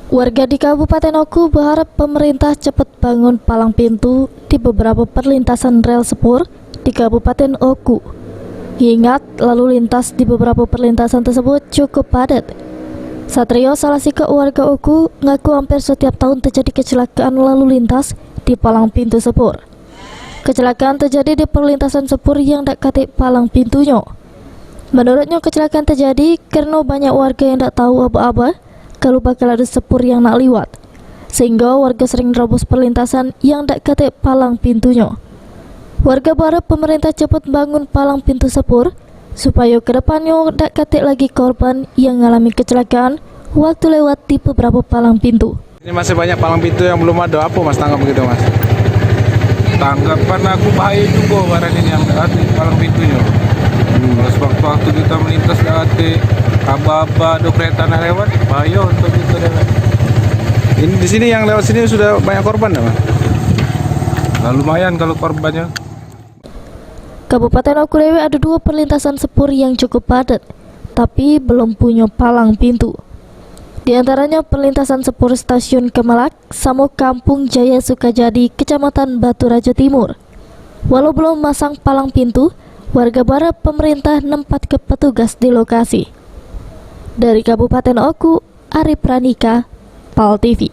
Warga di Kabupaten Oku berharap pemerintah cepat bangun palang pintu di beberapa perlintasan rel sepur di Kabupaten Oku. Ingat, lalu lintas di beberapa perlintasan tersebut cukup padat. Satrio, salah satu warga Oku, ngaku hampir setiap tahun terjadi kecelakaan lalu lintas di palang pintu sepur. Kecelakaan terjadi di perlintasan sepur yang tak katik palang pintunya. Menurutnya, kecelakaan terjadi karena banyak warga yang tak tahu apa-apa kalau bakal ada sepur yang nak liwat, sehingga warga sering nerobos perlintasan yang tak katik palang pintunya. Warga berharap pemerintah cepat bangun palang pintu sepur supaya kedepannya tak katik lagi korban yang mengalami kecelakaan waktu lewat di beberapa palang pintu. Ini masih banyak palang pintu yang belum ada. Apa mas tanggap begitu mas? Tanggapan aku bahaya juga barang ini yang hati palang pintunya. Kalau sewaktu-waktu kita melintas hati aba-aba ada kereta nak lewat, bahaya untuk kita lewat. Ini di sini yang lewat sini sudah banyak korban ya mas? Nah, lumayan kalau korbannya. Kabupaten Oku Dewe ada 2 perlintasan sepur yang cukup padat, tapi belum punya palang pintu. Di antaranya perlintasan sepur stasiun Kemalak sama Kampung Jaya Sukajadi, Kecamatan Batu Raja Timur. Walau belum masang palang pintu, warga berharap pemerintah nempat ke petugas di lokasi. Dari Kabupaten Oku, Ari Pranika, PAL TV.